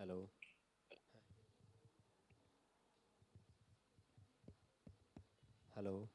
Hello. Hello.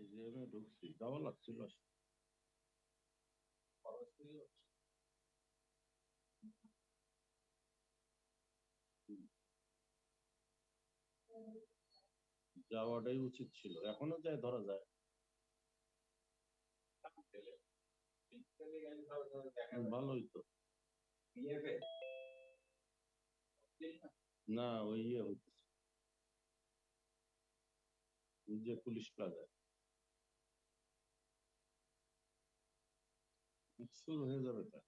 এই যে আমি ঢুকছি যাওয়া লাগছিল যাওয়াটাই উচিত ছিল, এখনো যায় ধরা যায়। ভালোই তো। না ওই ইয়ে হইতেছে, ওই যে পুলিশ প্লাজা শুরু হয়ে যাবে তা।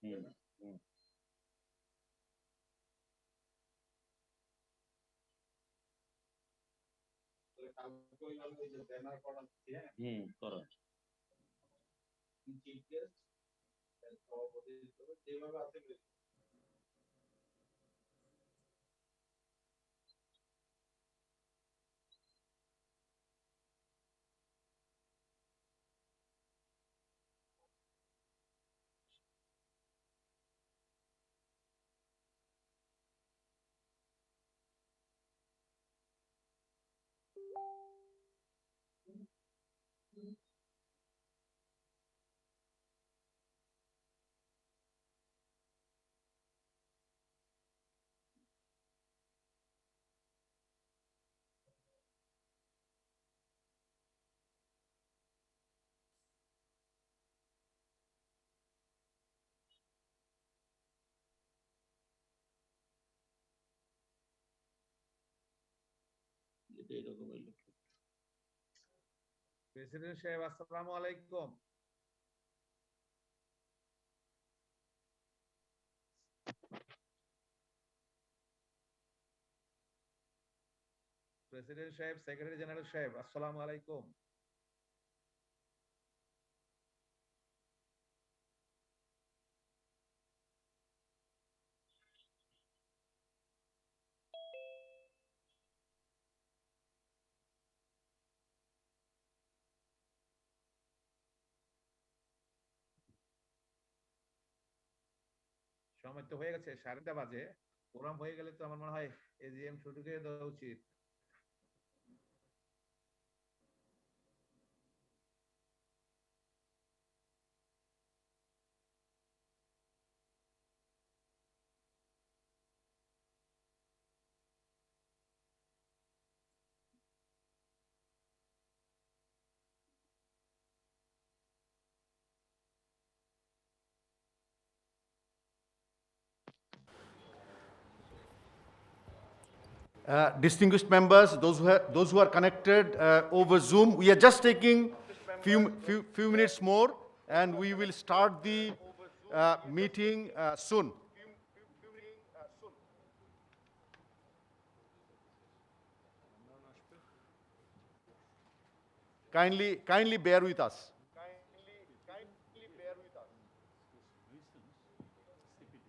হুম হুম করা। এটা এরকম হইলো। প্রেসিডেন্ট সাহেব, আসসালামু আলাইকুম। প্রেসিডেন্ট সাহেব, সেক্রেটারি জেনারেল সাহেব, আসসালামু আলাইকুম। সময় তো হয়ে গেছে, 3:30 বাজে। প্রোগ্রাম হয়ে গেলে তো আমার মনে হয় এজিএম শুরু করে দেওয়া উচিত। Distinguished members, those who are connected over Zoom, we are just taking few minutes more, and we will start the meeting soon. Kindly bear with us.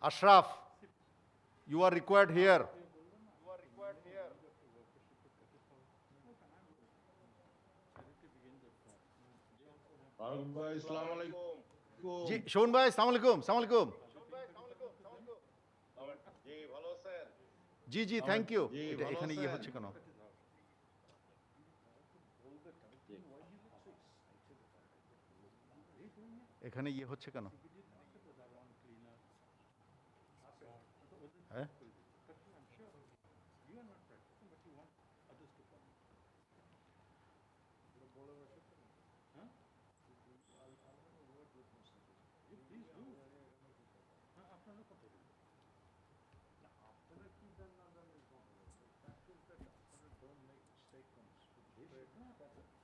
Ashraf, you are required here. Faruk ভাই আসসালামু আলাইকুম জি শোন ভাই, সালাম আলাইকুম, সালাম আলাইকুম। জি ভালো আছেন জি জি, থ্যাংক ইউ। জি এটা ভালো এখানে আছেন ইয়ে হচ্ছে কেন? এখানে ইয়ে হচ্ছে কেন? হ্যাঁ,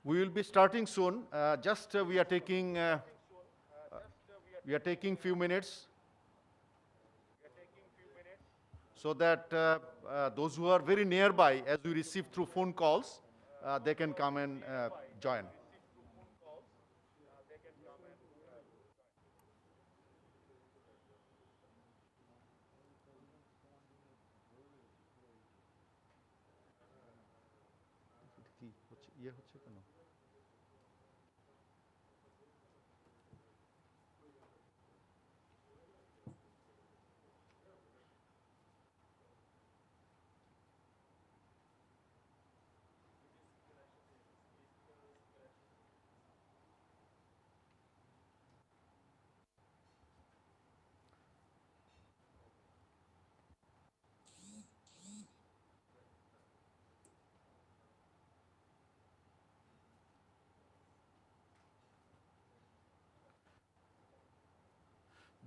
we will be starting soon. Just we are taking few minutes so that those who are very nearby, as we receive through phone calls, they can come and join. কি হচ্ছে, ইয়ে হচ্ছে কেন?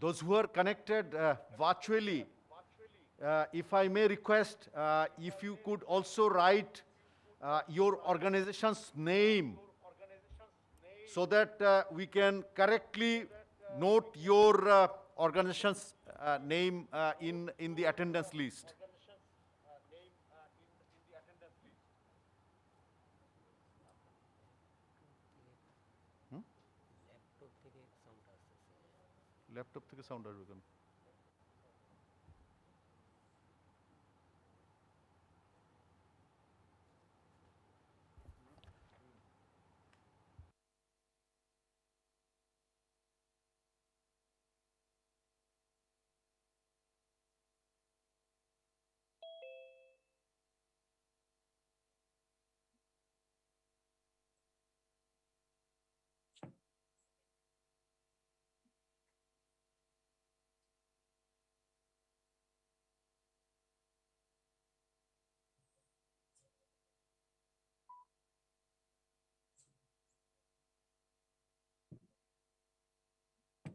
Those who are connected virtually, if I may request, if you could also write your organization's name so that we can correctly note your organization's name in the attendance list. Laptop থেকে sound আসবে কেন?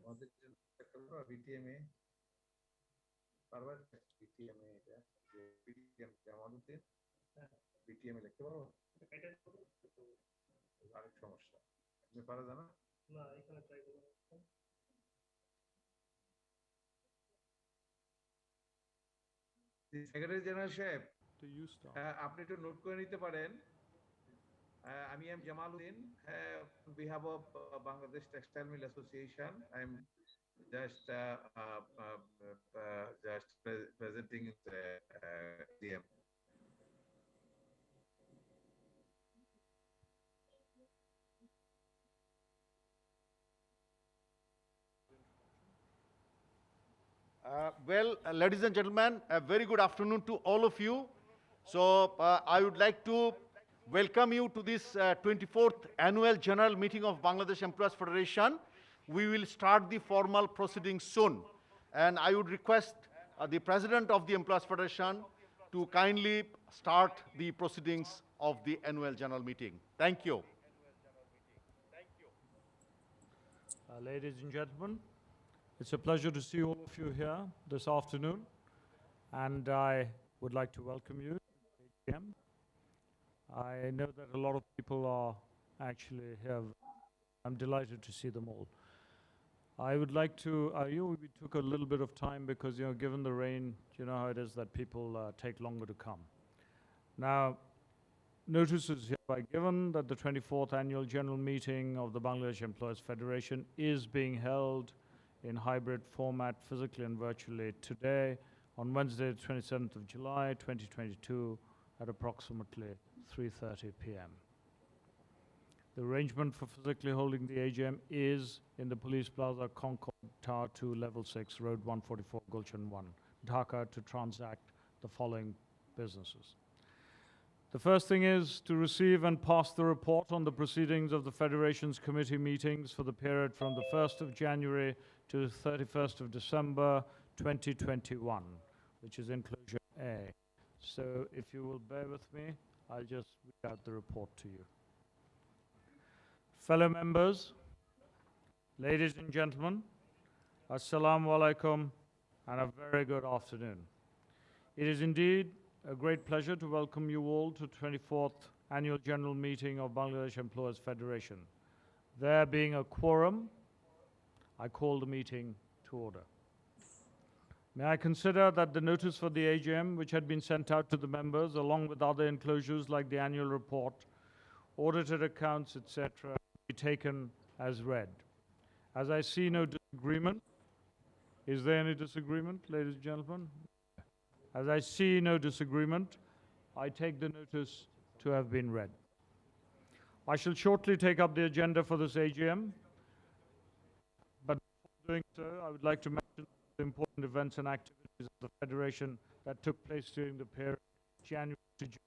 আমাদের BTMA পারবার BTMA এটা BTM Jamaluddin BTMA লিখতে পারবো? আরেক সমস্যা, তুমি পারো জানা? না, এখানে ট্রাই করো। সেক্রেটারি জেনারেল সাহেব, আপনি একটু নোট করে নিতে পারেন। আমি M Jamaluddin, behalf of Bangladesh Textile Mill Association. I'm just presenting the DM. Well, ladies and gentlemen, a very good afternoon to all of you. So I would like to welcome you to this 24th annual general meeting of Bangladesh Employers Federation. We will start the formal proceedings soon. And I would request the President of the Employers Federation to kindly start the proceedings of the annual general meeting. Thank you. Ladies and gentlemen, it's a pleasure to see all of you here this afternoon, and I would like to welcome you to AGM. I know that a lot of people are actually here. I'm delighted to see them all. I would like to, we took a little bit of time because, given the rain, you know how it is that people take longer to come. Now, notice is hereby given that the 24th annual general meeting of the Bangladesh Employers Federation is being held in hybrid format, physically and virtually, today on Wednesday, 27th of July, 2022, at approximately 3:30 p.m. The arrangement for physically holding the AGM is in the Police Plaza, Concord Tower 2, Level 6, Road 144, Gulshan 1, Dhaka, to transact the following businesses. The first thing is to receive and pass the report on the proceedings of the Federation's committee meetings for the period from the 1st of January to the 31st of December 2021, which is inclusion A. So if you will bear with me, I'll just read out the report to you. Fellow members, ladies and gentlemen, Assalamu alaikum and a very good afternoon. It is indeed a great pleasure to welcome you all to 24th Annual General Meeting of Bangladesh Employers Federation. There being a quorum, I call the meeting to order. May I consider that the notice for the AGM, which had been sent out to the members, along with other enclosures like the annual report, audited accounts, etc., be taken as read. As I see no disagreement, is there any disagreement, ladies and gentlemen? As I see no disagreement, I take the notice to have been read. I shall shortly take up the agenda for this AGM, but before doing so, I would like to mention the important events and activities of the Federation that took place during the period January to June,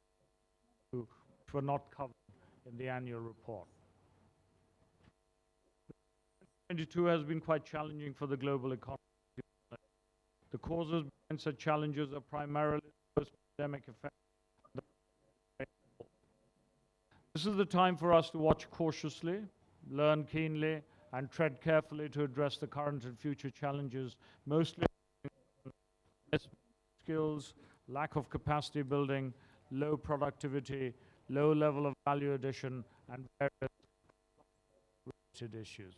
which were not covered in the annual report. 2022 has been quite challenging for the global economy. The causes behind such challenges are primarily the post-pandemic effect. This is the time for us to watch cautiously, learn keenly, and tread carefully to address the current and future challenges, mostly skills, lack of capacity building, low productivity, low level of value addition, and various related issues.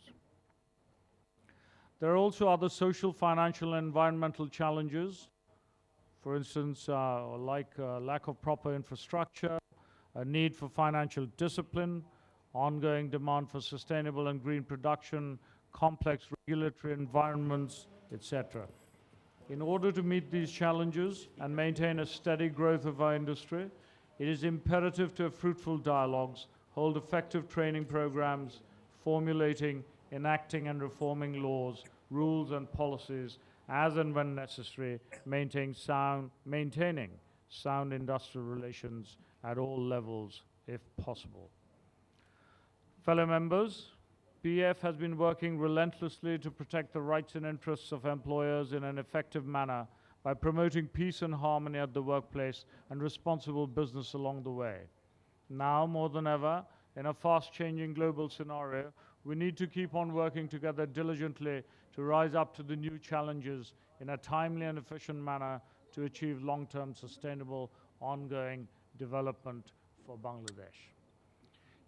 There are also other social, financial, and environmental challenges, for instance, like lack of proper infrastructure, a need for financial discipline, ongoing demand for sustainable and green production, complex regulatory environments, etc. In order to meet these challenges and maintain a steady growth of our industry, it is imperative to have fruitful dialogues, hold effective training programs, formulating, enacting and reforming laws, rules and policies as and when necessary, maintaining sound industrial relations at all levels if possible. Fellow members, BEF has been working relentlessly to protect the rights and interests of employers in an effective manner by promoting peace and harmony at the workplace and responsible business along the way. Now, more than ever, in a fast-changing global scenario, we need to keep on working together diligently to rise up to the new challenges in a timely and efficient manner to achieve long-term sustainable, ongoing development for Bangladesh.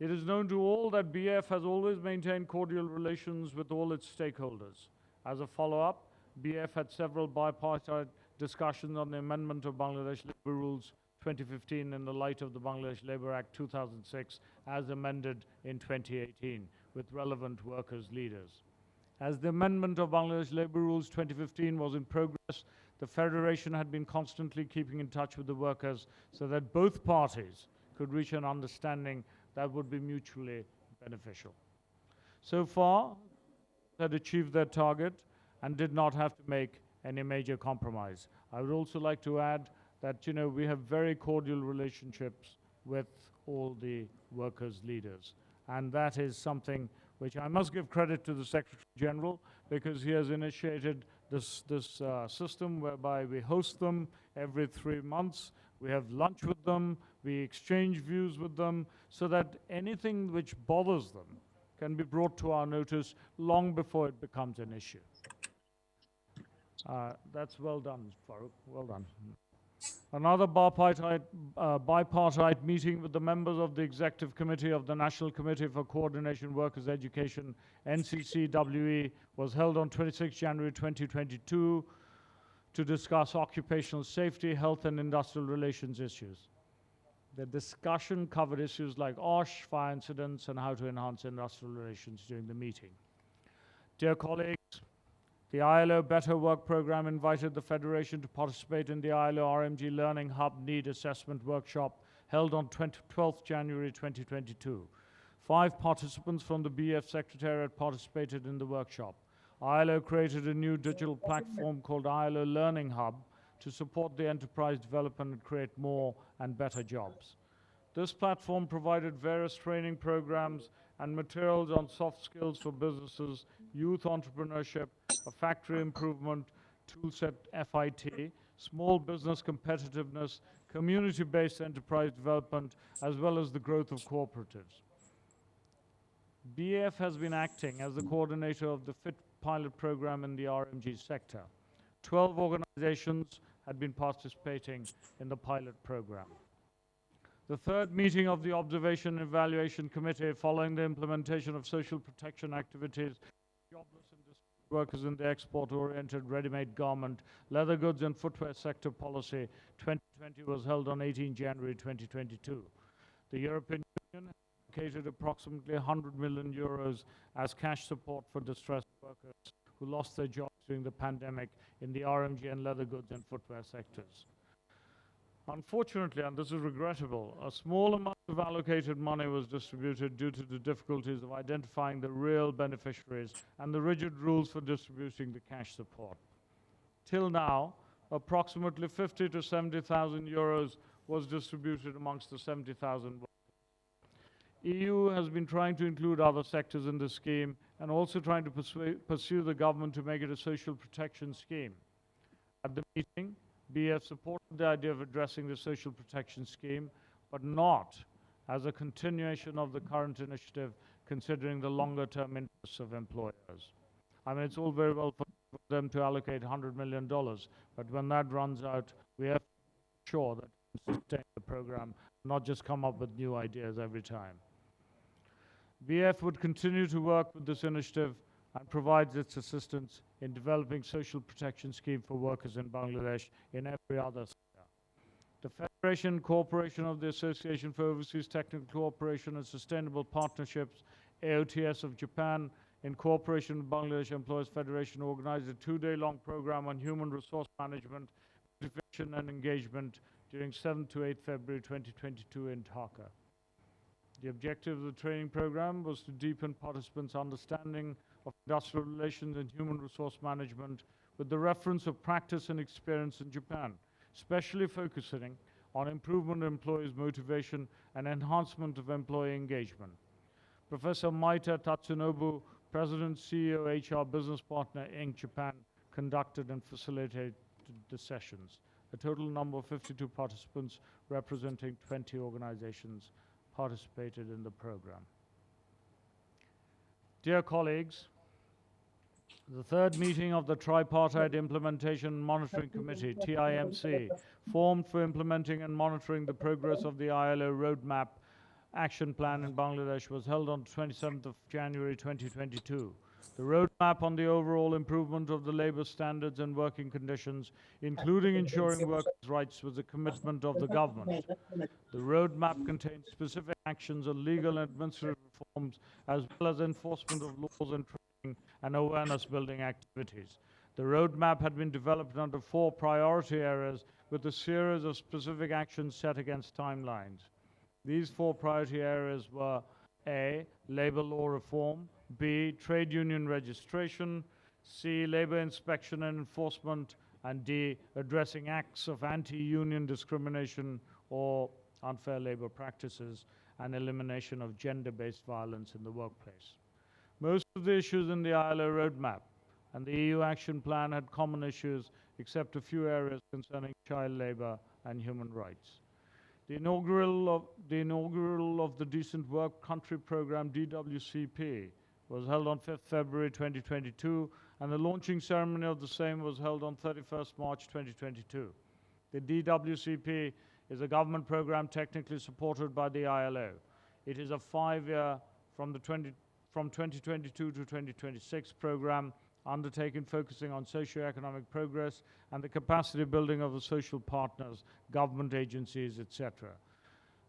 It is known to all that BEF has always maintained cordial relations with all its stakeholders. As a follow-up, BEF had several bipartite discussions on the amendment of Bangladesh Labour Rules 2015 in the light of the Bangladesh Labour Act 2006 as amended in 2018 with relevant workers' leaders. As the amendment of Bangladesh Labour Rules 2015 was in progress, the Federation had been constantly keeping in touch with the workers so that both parties could reach an understanding that would be mutually beneficial. So far, they had achieved their target and did not have to make any major compromise. I would also like to add that, we have very cordial relationships with all the workers' leaders. And that is something which I must give credit to the Secretary General, because he has initiated this system whereby we host them every 3 months. We have lunch with them, we exchange views with them, so that anything which bothers them can be brought to our notice long before it becomes an issue. That's well done, Farooq, well done. Another bipartite meeting with the members of the Executive Committee of the National Committee for Coordination Workers' Education, NCCWE, was held on 26 January 2022 to discuss occupational safety, health and industrial relations issues. The discussion covered issues like OSH, fire incidents, and how to enhance industrial relations during the meeting. Dear colleagues, the ILO Better Work Program invited the Federation to participate in the ILO RMG Learning Hub Need Assessment Workshop held on 12th January 2022. 5 participants from the BEF Secretariat participated in the workshop. ILO created a new digital platform called ILO Learning Hub to support the enterprise development and create more and better jobs. This platform provided various training programs and materials on soft skills for businesses, youth entrepreneurship, a factory improvement toolset FIT, small business competitiveness, community-based enterprise development, as well as the growth of cooperatives. BEF has been acting as the coordinator of the FIT pilot program in the RMG sector. 12 organizations had been participating in the pilot program. The third meeting of the Observation and Evaluation Committee following the implementation of social protection activities, jobless and displaced workers in the export-oriented ready-made garment, leather goods and footwear sector policy 2020 was held on 18 January 2022. The European Union allocated approximately 100 million euros as cash support for distressed workers who lost their jobs during the pandemic in the RMG and leather goods and footwear sectors. Unfortunately, and this is regrettable, a small amount of allocated money was distributed due to the difficulties of identifying the real beneficiaries and the rigid rules for distributing the cash support. Till now, approximately 50 to 70,000 euros was distributed amongst the 70,000 workers. EU has been trying to include other sectors in the scheme and also trying to pursue the government to make it a social protection scheme. At the meeting, BEF supported the idea of addressing the social protection scheme, but not as a continuation of the current initiative, considering the longer-term interests of employers. I mean, it's all very well for them to allocate $100 million, but when that runs out, we have to be sure that we can sustain the program, not just come up with new ideas every time. BEF would continue to work with this initiative and provides its assistance in developing social protection scheme for workers in Bangladesh in every other sector. The Federation Corporation of the Association for Overseas Technical Cooperation and Sustainable Partnerships, AOTS of Japan, in cooperation with Bangladesh Employers Federation, organized a 2-day-long program on human resource management, motivation and engagement during 7th to 8th February 2022 in Dhaka. The objective of the training program was to deepen participants' understanding of industrial relations and human resource management with the reference of practice and experience in Japan, especially focusing on improvement of employees' motivation and enhancement of employee engagement. Professor Maita Tatsunobu, President, CEO, HR Business Partner, Inc., Japan, conducted and facilitated the sessions. A total number of 52 participants representing 20 organizations participated in the program. Dear colleagues, the third meeting of the Tripartite Implementation and Monitoring Committee, TIMC, formed for implementing and monitoring the progress of the ILO Roadmap Action Plan in Bangladesh, was held on 27th of January 2022. The roadmap on the overall improvement of the labor standards and working conditions, including ensuring workers' rights, was a commitment of the government. The roadmap contains specific actions on legal and administrative reforms, as well as enforcement of laws and training and awareness-building activities. The roadmap had been developed under 4 priority areas with a series of specific actions set against timelines. These 4 priority areas were A, labor law reform, B, trade union registration, C, labor inspection and enforcement, and D, addressing acts of anti-union discrimination or unfair labor practices and elimination of gender-based violence in the workplace. Most of the issues in the ILO roadmap and the EU action plan had common issues, except a few areas concerning child labor and human rights. The inaugural of the Decent Work Country Program, DWCP, was held on 5th February 2022, and the launching ceremony of the same was held on 31st March 2022. The DWCP is a government program technically supported by the ILO. It is a 5-year from 2022 to 2026 program undertaken focusing on socio-economic progress and the capacity building of the social partners, government agencies, etc.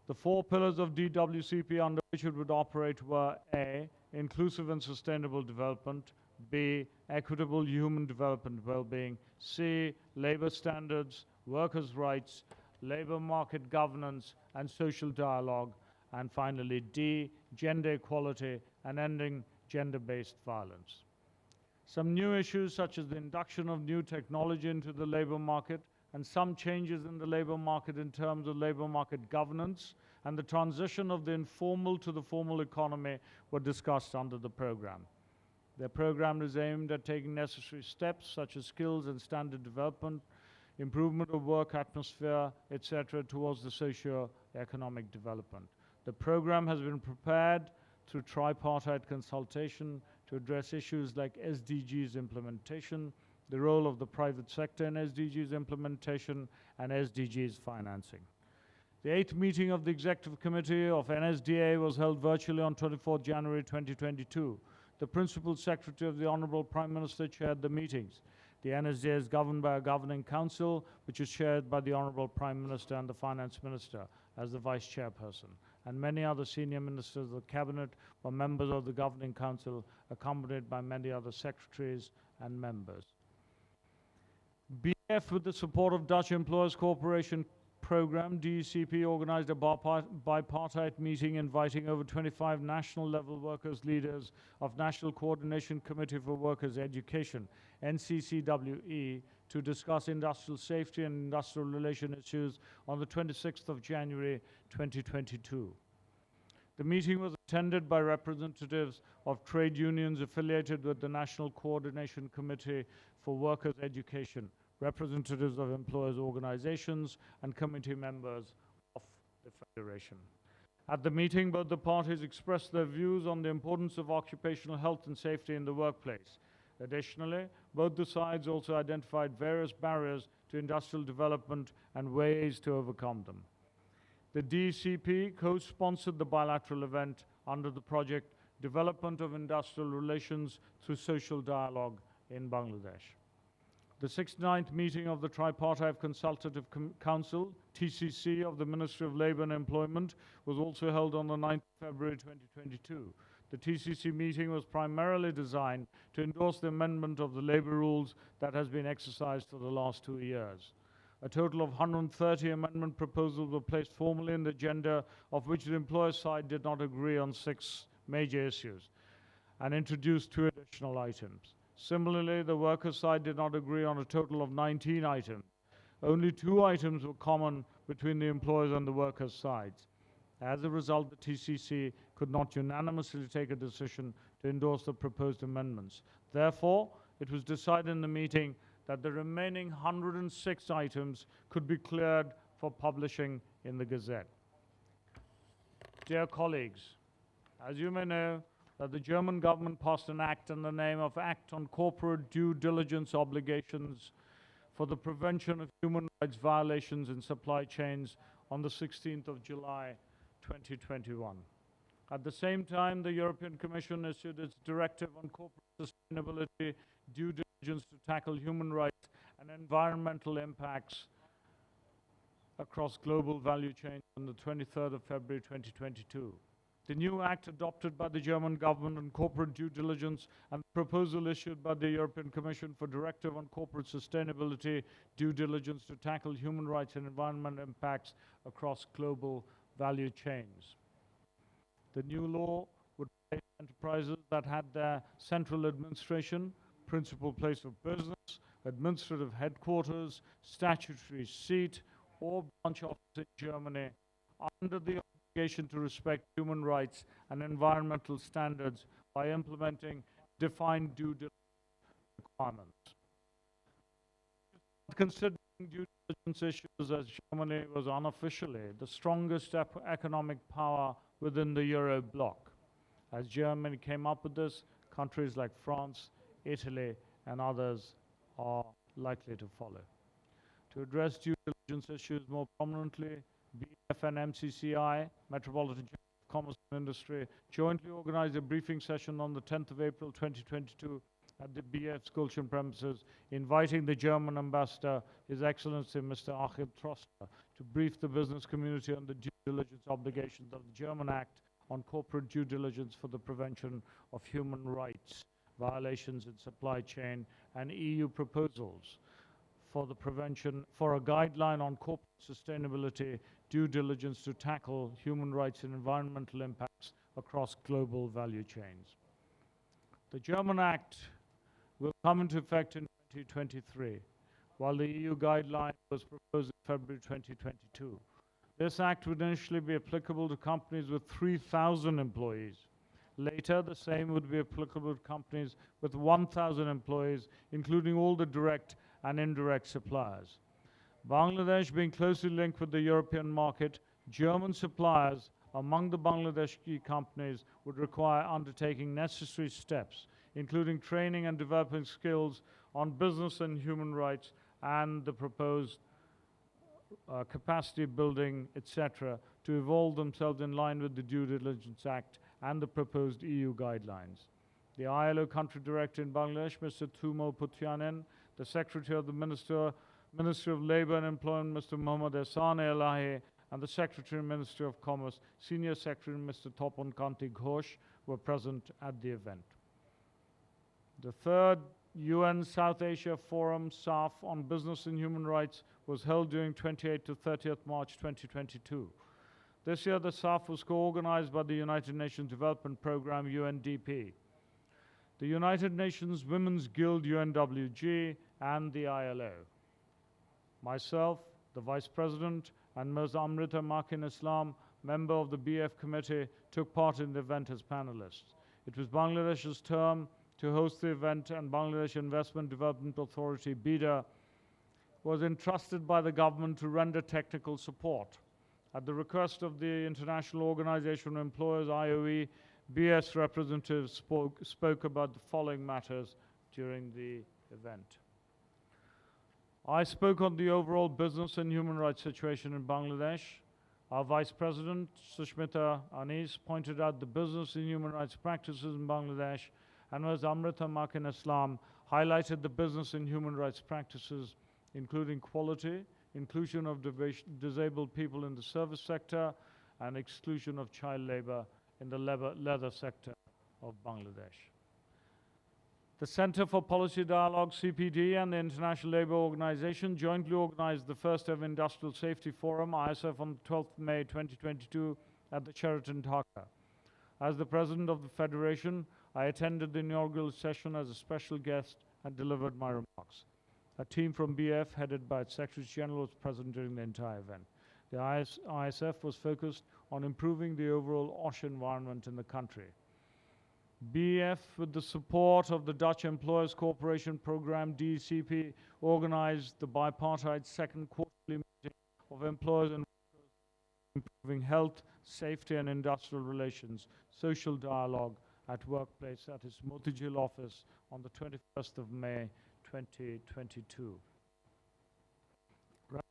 The 4 pillars of DWCP under which it would operate were A, inclusive and sustainable development, B, equitable human development well-being, C, labor standards, workers' rights, labor market governance, and social dialogue, And finally, D, gender equality and ending gender-based violence. Some new issues such as the induction of new technology into the labor market and some changes in the labor market in terms of labor market governance and the transition of the informal to the formal economy were discussed under the program. The program is aimed at taking necessary steps such as skills and standard development, improvement of work atmosphere, etc., towards the socio-economic development. The program has been prepared through tripartite consultation to address issues like SDGs implementation, the role of the private sector in SDGs implementation, and SDGs financing. The 8th meeting of the Executive Committee of NSDA was held virtually on 24 January 2022. The Principal Secretary of the Honorable Prime Minister chaired the meetings. The NSDA is governed by a governing council, which is chaired by the Honorable Prime Minister and the Finance Minister as the Vice Chairperson. And many other senior ministers of the Cabinet were members of the governing council, accompanied by many other secretaries and members. BEF, with the support of Dutch Employers Cooperation Program, Dwcp, organized a bipartite meeting inviting over 25 national-level workers' leaders of National Coordination Committee for Workers' Education, NCCWE, to discuss industrial safety and industrial relation issues on the 26th of January 2022. The meeting was attended by representatives of trade unions affiliated with the National Coordination Committee for Workers' Education, representatives of employers' organizations, and committee members of the Federation. At the meeting, both the parties expressed their views on the importance of occupational health and safety in the workplace. Additionally, both the sides also identified various barriers to industrial development and ways to overcome them. The DCP co-sponsored the bilateral event under the project Development of Industrial Relations Through Social Dialogue in Bangladesh. The 69th meeting of the Tripartite Consultative Council, TCC, of the Ministry of Labour and Employment was also held on the 9th of February 2022. The TCC meeting was primarily designed to endorse the amendment of the labour rules that has been exercised for the last 2 years. A total of 130 amendment proposals were placed formally in the agenda, of which the employer side did not agree on 6 major issues and introduced 2 additional items. Similarly, the workers' side did not agree on a total of 19 items. Only 2 items were common between the employers and the workers' sides. As a result, the TCC could not unanimously take a decision to endorse the proposed amendments. Therefore, it was decided in the meeting that the remaining 106 items could be cleared for publishing in the Gazette. Dear colleagues, as you may know, that the German government passed an act in the name of Act on Corporate Due Diligence Obligations for the Prevention of Human Rights Violations in Supply Chains on the 16th of July 2021. At the same time, the European Commission issued its Directive on Corporate Sustainability Due Diligence to tackle human rights and environmental impacts across global value chains on the 23rd of February 2022. The new act adopted by the German government on corporate due diligence and the proposal issued by the European Commission for Directive on Corporate Sustainability Due Diligence to tackle human rights and environmental impacts across global value chains. The new law would place enterprises that had their central administration, principal place of business, administrative headquarters, statutory seat, or branch office in Germany under the obligation to respect human rights and environmental standards by implementing defined due diligence requirements. Considering due diligence issues, as Germany was unofficially the strongest economic power within the Euro bloc. As Germany came up with this, countries like France, Italy, and others are likely to follow. To address due diligence issues more prominently, BEF and MCCI, Metropolitan Chamber of Commerce and Industry, jointly organized a briefing session on the 10th of April 2022 at the BEF Gulshan premises, inviting the German ambassador, His Excellency Mr. Achim Troster, to brief the business community on the due diligence obligations of the German Act on Corporate Due Diligence for the Prevention of Human Rights Violations in Supply Chain and EU proposals for the prevention for a guideline on corporate sustainability due diligence to tackle human rights and environmental impacts across global value chains. The German Act will come into effect in 2023, while the EU guideline was proposed in February 2022. This act would initially be applicable to companies with 3,000 employees. Later, the same would be applicable to companies with 1,000 employees, including all the direct and indirect suppliers. Bangladesh being closely linked with the European market, German suppliers among the Bangladeshi companies would require undertaking necessary steps, including training and developing skills on business and human rights and the proposed capacity building, etc., to evolve themselves in line with the Due Diligence Act and the proposed EU guidelines. The ILO Country Director in Bangladesh, Mr. Thumo Putyanen, the Secretary of the Ministry of Labour and Employment, Mr. Mohammad Ehsan Elahi, and the Secretary and Ministry of Commerce, Senior Secretary Mr. Topan Kanti Ghosh, were present at the event. The third UN South Asia Forum, SAF, on Business and Human Rights was held during 28th to 30th March 2022. This year, the SAF was co-organized by the United Nations Development Programme, UNDP, the United Nations Women's Guild, UNWG, and the ILO. Myself, the Vice President, and Ms. Amrita Makin Islam, member of the BEF Committee, took part in the event as panelists. It was Bangladesh's turn to host the event, and Bangladesh Investment Development Authority, BIDA, was entrusted by the government to render technical support. At the request of the International Organization of Employers, IOE, BS representatives spoke about the following matters during the event. I spoke on the overall business and human rights situation in Bangladesh. Our Vice President, Sushmita Anis, pointed out the business and human rights practices in Bangladesh, and Ms. Amrita Makin Islam highlighted the business and human rights practices, including quality, inclusion of disabled people in the service sector, and exclusion of child labor in the leather sector of Bangladesh. The Center for Policy Dialogue, CPD, and the International Labour Organization jointly organized the first ever Industrial Safety Forum, ISF, on 12th May 2022 at the Sheraton, Dhaka. As the President of the Federation, I attended the inaugural session as a special guest and delivered my remarks. A team from BF, headed by its Secretary General, was present during the entire event. The ISF was focused on improving the overall OSH environment in the country. BF, with the support of the Dutch Employers Cooperation Program, Dwcp, organized the bipartite second quarterly meeting of employers and workers, improving health, safety and industrial relations, social dialogue at workplace at its Motijil office on the 21st of May 2022.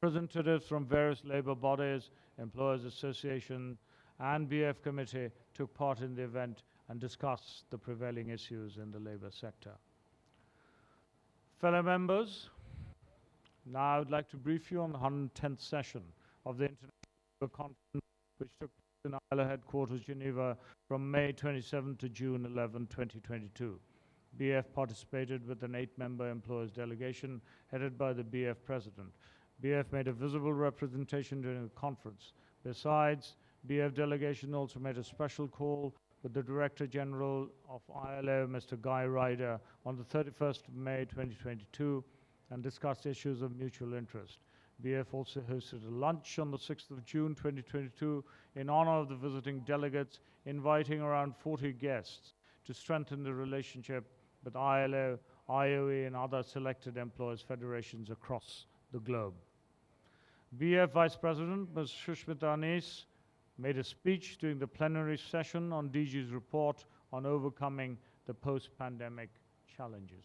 Representatives from various labor bodies, employers association, and BF committee took part in the event and discussed the prevailing issues in the labor sector. Fellow members, now I would like to brief you on the 110th session of the International Labour Conference, which took place in ILO headquarters, Geneva, from May 27 to June 11, 2022. BF participated with an 8-member employers delegation headed by the BF president. BF made a visible representation during the conference. Besides, BF delegation also made a special call with the Director General of ILO, Mr. Guy Ryder, on the 31st of May 2022 and discussed issues of mutual interest. BF also hosted a lunch on the 6th of June 2022 in honor of the visiting delegates, inviting around 40 guests to strengthen the relationship with ILO, IOE, and other selected employers' federations across the globe. BF Vice President, Ms. Sushmita Anis, made a speech during the plenary session on DG's report on overcoming the post-pandemic challenges.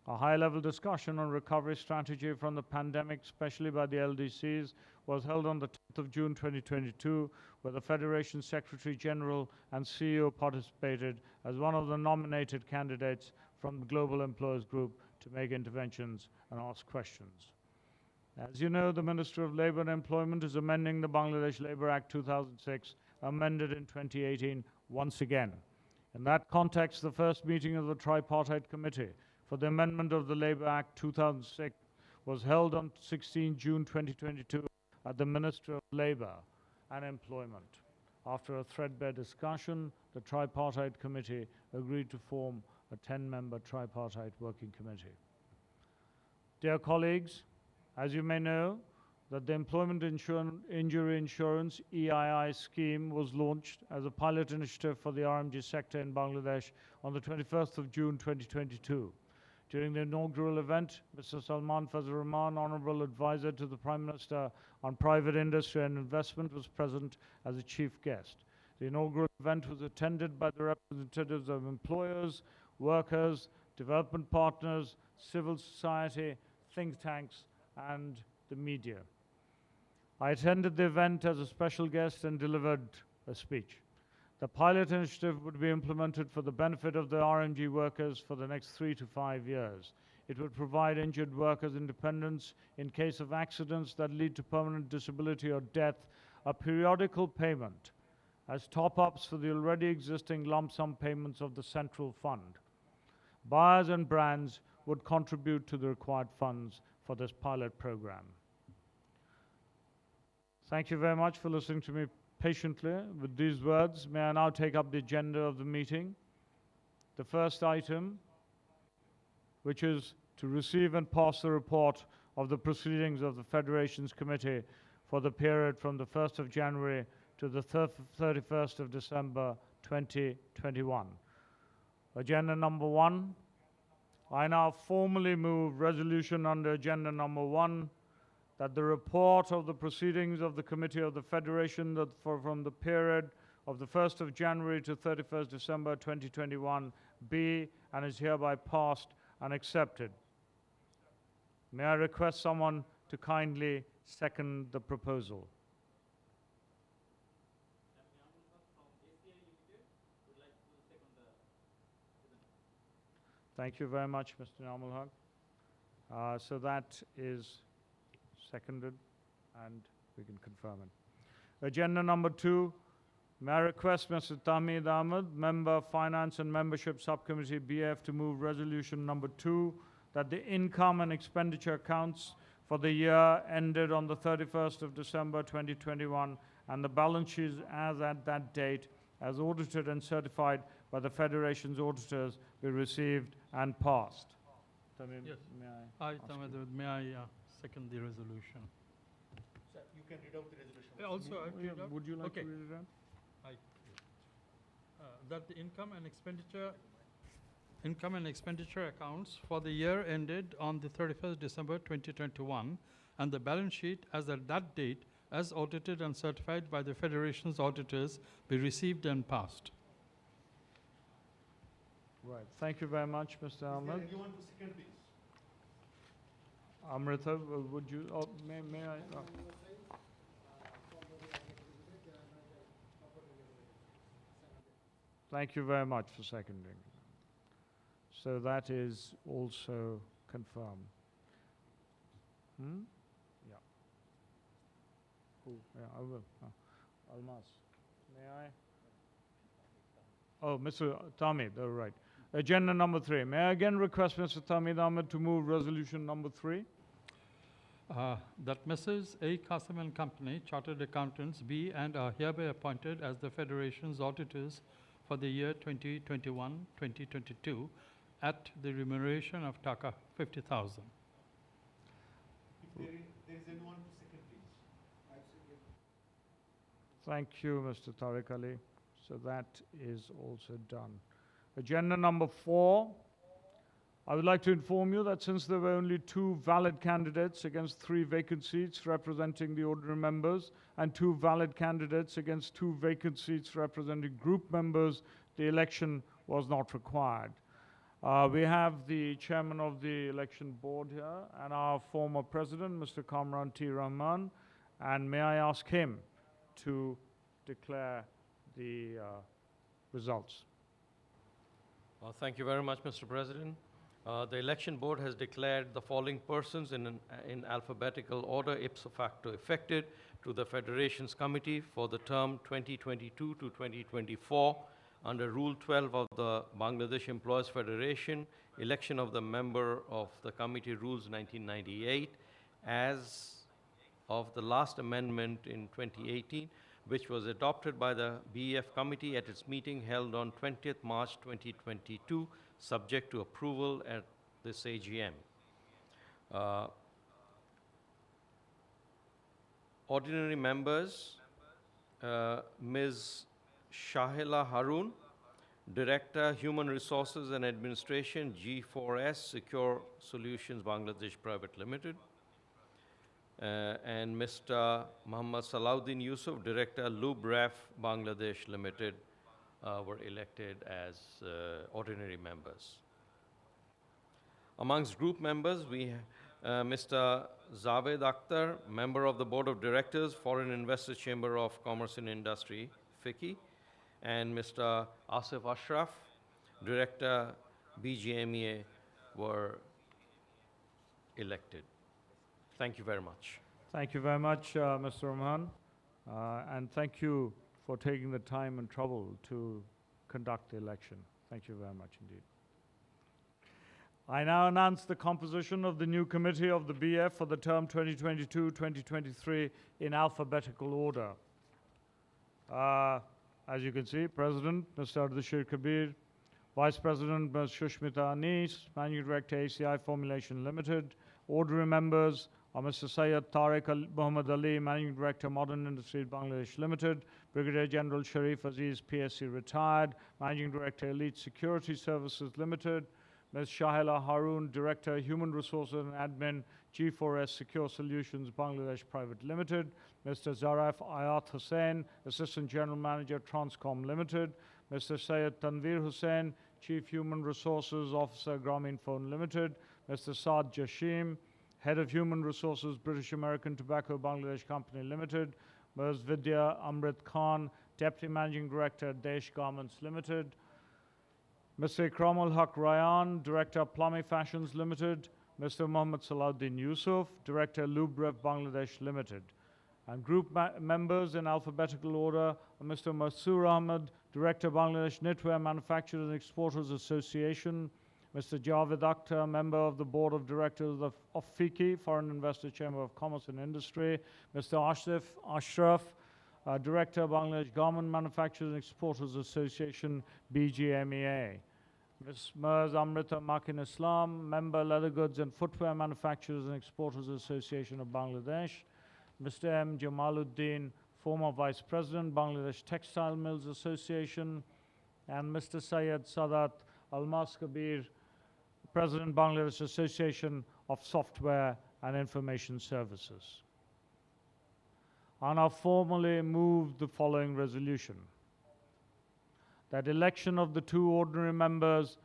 A high-level discussion on recovery strategy from the pandemic, especially by the LDCs, was held on the 10th of June 2022, where the Federation Secretary General and CEO participated as one of the nominated candidates from the Global Employers Group to make interventions and ask questions. As you know, the Ministry of Labour and Employment is amending the Bangladesh Labour Act 2006, amended in 2018 once again. In that context, the first meeting of the Tripartite Committee for the amendment of the Labour Act 2006 was held on 16 June 2022 at the Ministry of Labour and Employment. After a threadbare discussion, the Tripartite Committee agreed to form a 10-member Tripartite Working Committee. Dear colleagues, as you may know, that the Employment Injury Insurance EII scheme was launched as a pilot initiative for the RMG sector in Bangladesh on the 21st of June 2022. During the inaugural event, Mr. Salman Fazlur Rahman, Honorable Advisor to the Prime Minister on Private Industry and Investment, was present as a chief guest. The inaugural event was attended by the representatives of employers, workers, development partners, civil society, think tanks, and the media. I attended the event as a special guest and delivered a speech. The pilot initiative would be implemented for the benefit of the RMG workers for the next 3 to 5 years. It would provide injured workers independence in case of accidents that lead to permanent disability or death, a periodical payment as top-ups for the already existing lump sum payments of the central fund. Buyers and brands would contribute to the required funds for this pilot program. Thank you very much for listening to me patiently. With these words, may I now take up the agenda of the meeting. The first item, which is to receive and pass the report of the proceedings of the Federations Committee for the period from the 1st of January to the 31st of December 2021. Agenda number 1. I now formally move resolution under agenda number 1 that the report of the proceedings of the Committee of the Federation from the period of the 1st of January to 31st December 2021 be and is hereby passed and accepted. May I request someone to kindly second the proposal? Thank you very much, Mr. Namul Haq. So that is seconded, and we can confirm it. Agenda number 2, may I request Mr. Tahmid Ahmed, Member Finance and Membership Subcommittee BEF, to move resolution number 2 that the income and expenditure accounts for the year ended on the 31st of December 2021 and the balance sheets as at that date, as audited and certified by the Federation's auditors, be received and passed. Tamim, Yes. may I, ask Tamid, you? may I second the resolution? Sir, you can read out the resolution. Also, I Yeah, read out? would you like Okay. to read it out? That the income and expenditure accounts for the year ended on the 31st December 2021 and the balance sheet as at that date, as audited and certified by the Federation's auditors, be received and passed. Right. Thank you very much, Mr. Ahmed. Anyone to second this? Amrita, would you, may I? Thank you very much for seconding. So that is also confirmed. Yeah. Yeah, I will. Almas, may I? Oh, Mr. Tamid, all right. Agenda number 3. May I again request Mr. Tamid Ahmed to move resolution number 3? That Messrs. A. Qasim and Company, Chartered Accountants, be and are hereby appointed as the Federation's auditors for the year 2021-2022 at the remuneration of Taka 50,000. If there is anyone to second, please. Thank you, Mr. Tariq Ali. So that is also done. Agenda number 4. I would like to inform you that since there were only 2 valid candidates against 3 vacant seats representing the ordinary members and 2 valid candidates against 2 vacant seats representing group members, the election was not required. We have the chairman of the election board here and our former president, Mr. Kamran T. Rahman, and may I ask him to declare the results. Thank you very much, Mr. President. The election board has declared the following persons in alphabetical order ipso facto elected to the Federations Committee for the term 2022 to 2024 under Rule 12 of the Bangladesh Employees Federation, election of the member of the committee rules 1998 as of the last amendment in 2018, which was adopted by the BEF committee at its meeting held on 20th March 2022, subject to approval at this AGM. Ordinary members, Ms. Shahila Harun, Director, Human Resources and Administration, G4S Secure Solutions Bangladesh Private Limited, and Mr. Muhammad Salauddin Yusuf, Director, Lubref Bangladesh Limited, were elected as ordinary members. Amongst group members, we Mr. Zaved Akhtar, member of the Board of Directors, Foreign Investors Chamber of Commerce and Industry, FICCI, and Mr. Asif Ashraf, Director, BGMEA, were elected. Thank you very much. Thank you very much, Mr. Rahman, and thank you for taking the time and trouble to conduct the election. Thank you very much indeed. I now announce the composition of the new committee of the BF for the term 2022-2023 in alphabetical order. As you can see, President, Mr. Ardashir Kabir, Vice President, Ms. Shushmita Anis, Managing Director, ACI Formulation Limited. Ordinary members are Mr. Syed Tariq Muhammad Ali, Managing Director, Modern Industries Bangladesh Limited, Brigadier General Sharif Aziz, PSC Retired, Managing Director, Elite Security Services Limited, Ms. Shahila Harun, Director, Human Resources and Admin, G4S Secure Solutions Bangladesh Private Limited, Mr. Zaraf Ayat Hussain, Assistant General Manager, Transcom Limited, Mr. Syed Tanveer Hussain, Chief Human Resources Officer, Grameen Phone Limited, Mr. Saad Jashim, Head of Human Resources, British American Tobacco Bangladesh Company Limited, Ms. Vidya Amrit Khan, Deputy Managing Director, Desh Garments Limited, Mr. Ikramul Haq Rayan, Director, Plummy Fashions Limited, Mr. Muhammad Salauddin Yusuf, Director, Lubrev Bangladesh Limited. And group members in alphabetical order are Mr. Masoor Ahmed, Director, Bangladesh Knitwear Manufacturers and Exporters Association, Mr. Javed Akhtar, Member of the Board of Directors of FICCI, Foreign Investor Chamber of Commerce and Industry, Mr. Asif Ashraf, Director, Bangladesh Garment Manufacturers and Exporters Association, BGMEA. Ms. Mers Amrita Makin Islam, Member, Leather Goods and Footwear Manufacturers and Exporters Association of Bangladesh. Mr. M. Jamaluddin, former Vice President, Bangladesh Textile Mills Association. And Mr. Syed Sadat Almas Kabir, President, Bangladesh Association of Software and Information Services. I now formally move the following resolution: that election of the 2 ordinary members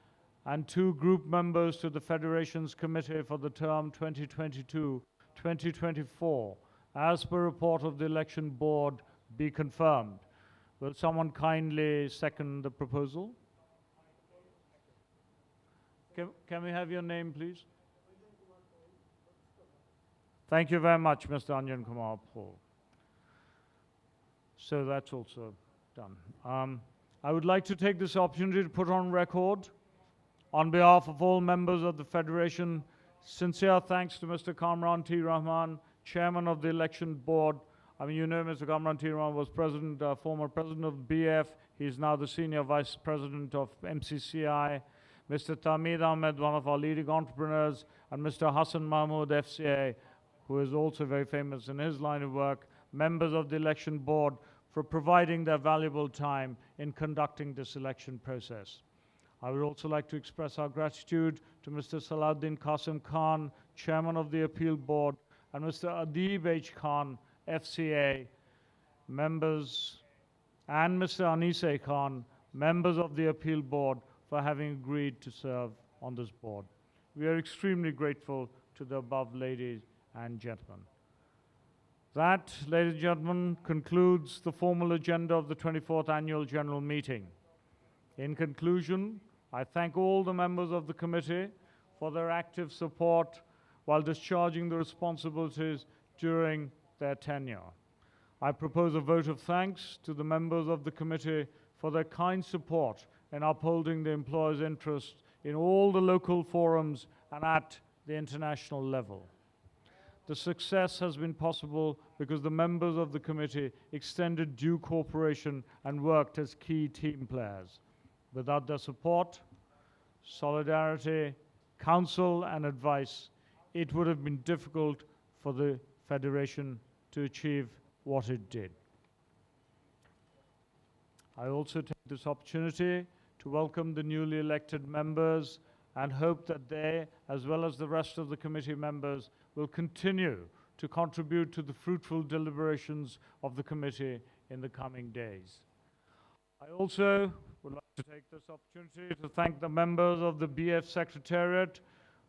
and 2 group members to the Federation's Committee for the term 2022-2024, as per report of the Election Board, be confirmed. Will someone kindly second the proposal? Can we have your name, please? Thank you very much, Mr. Anjan Kumar Paul. So that's also done. I would like to take this opportunity to put on record, on behalf of all members of the Federation, sincere thanks to Mr. Kamran T. Rahman, Chairman of the Election Board. I mean, you know Mr. Kamran T. Rahman was former President of BF. He is now the Senior Vice President of MCCI. Mr. Tamid Ahmed, one of our leading entrepreneurs, and Mr. Hassan Mahmood, FCA, who is also very famous in his line of work, members of the Election Board, for providing their valuable time in conducting this election process. I would also like to express our gratitude to Mr. Salahuddin Qasim Khan, Chairman of the Appeal Board, and Mr. Adib H. Khan, FCA, members, and Mr. Anise Khan, members of the Appeal Board, for having agreed to serve on this board. We are extremely grateful to the above ladies and gentlemen. That, ladies and gentlemen, concludes the formal agenda of the 24th Annual General Meeting. In conclusion, I thank all the members of the committee for their active support while discharging the responsibilities during their tenure. I propose a vote of thanks to the members of the committee for their kind support in upholding the employers' interests in all the local forums and at the international level. The success has been possible because the members of the committee extended due cooperation and worked as key team players. Without their support, solidarity, counsel and advice, it would have been difficult for the Federation to achieve what it did. I also take this opportunity to welcome the newly elected members and hope that they, as well as the rest of the committee members, will continue to contribute to the fruitful deliberations of the committee in the coming days. I also would like to take this opportunity to thank the members of the BEF Secretariat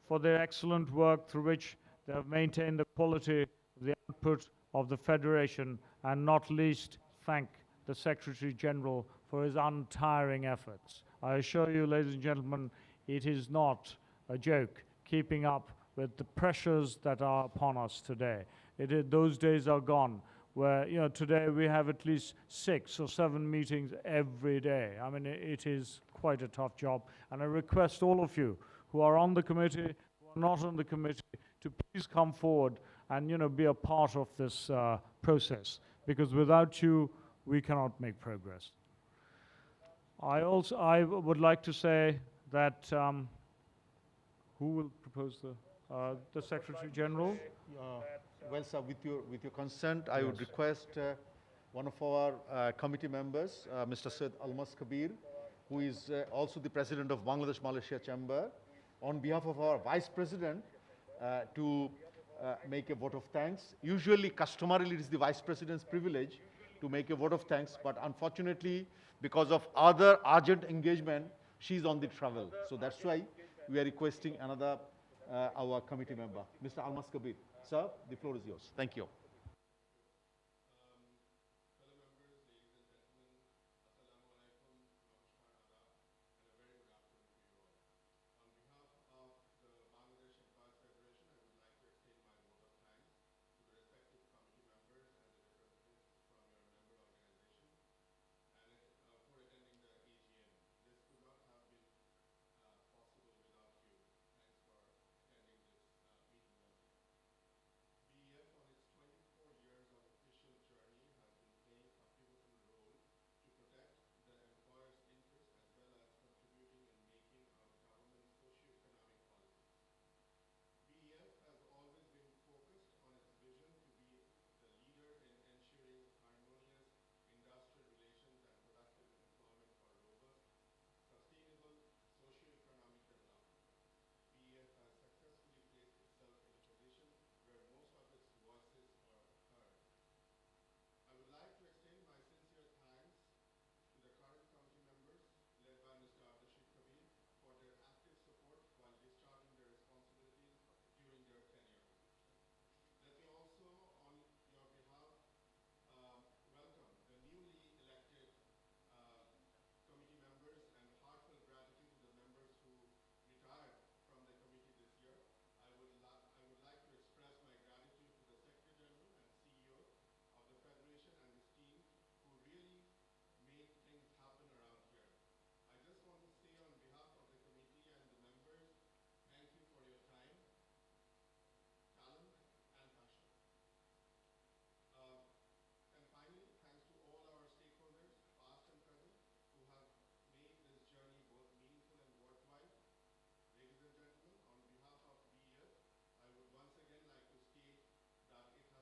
for their excellent work through which they have maintained the quality of the output of the Federation, and not least thank the Secretary General for his untiring efforts. I assure you, ladies and gentlemen, it is not a joke keeping up with the pressures that are upon us today. Those days are gone where, today we have at least 6 or 7 meetings every day. I mean, it is quite a tough job. And I request all of you who are on the committee, who are not on the committee, to please come forward and, be a part of this process, because without you, we cannot make progress. I would like to say that, who will propose the Secretary General? Well, sir, with your consent, I would request one of our committee members, Mr. Syed Almas Kabir, who is also the President of Bangladesh-Malaysia Chamber, on behalf of our Vice President, to make a vote of thanks. Usually, customarily, it is the Vice President's privilege to make a vote of thanks, but unfortunately, because of other urgent engagement, she's on the travel. So that's why we are requesting another, our committee member, Mr. Almas Kabir. Sir, the floor is yours. Thank you.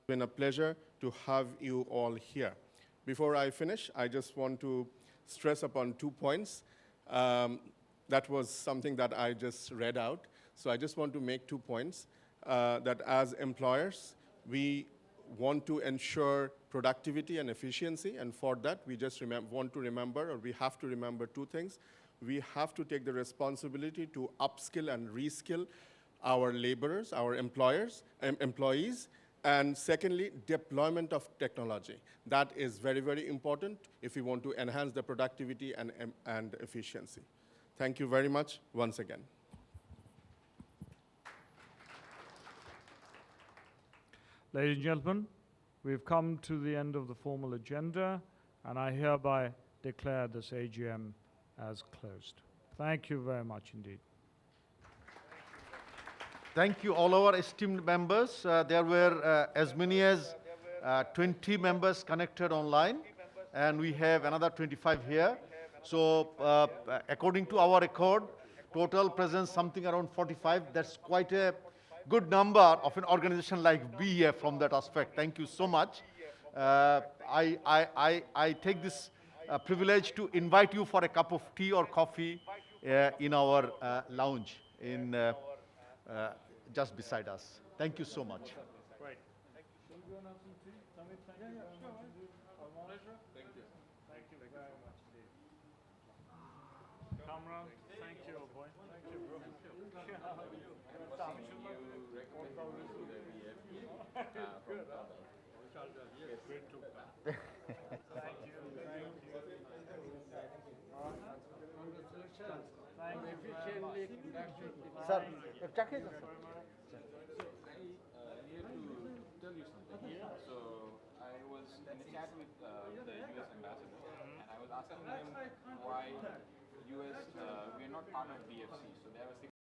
Been a pleasure to have you all here. Before I finish, I just want to stress upon 2 points. That was something that I just read out. So I just want to make 2 points, that as employers, we want to ensure productivity and efficiency, and for that, we just want to remember, or we have to remember 2 things. We have to take the responsibility to upskill and reskill our laborers, our employees, and secondly, deployment of technology. That is very, very important if we want to enhance the productivity and efficiency. Thank you very much once again. Ladies and gentlemen, we've come to the end of the formal agenda, and I hereby declare this AGM as closed. Thank you very much indeed. Thank you, all our esteemed members. There were as many as 20 members connected online, and we have another 25 here. So, according to our record, total presence something around 45. That's quite a good number of an organization like BEF from that aspect. Thank you so much. I take this privilege to invite you for a cup of tea or coffee in our lounge in just beside us. Thank you so much. Great. Shall we go and have some tea? Samit, thank you very much indeed. Almond? Thank you. Thank you very much indeed. Kamran, thank you, boy. Thank you, bro. Good, huh? Great to Thank you. Thank you. Congratulations. Thank you very much. Sir, here to tell you something. Yeah. So I was in a chat with the US ambassador, and I was asking him why US, we are not part of BFC.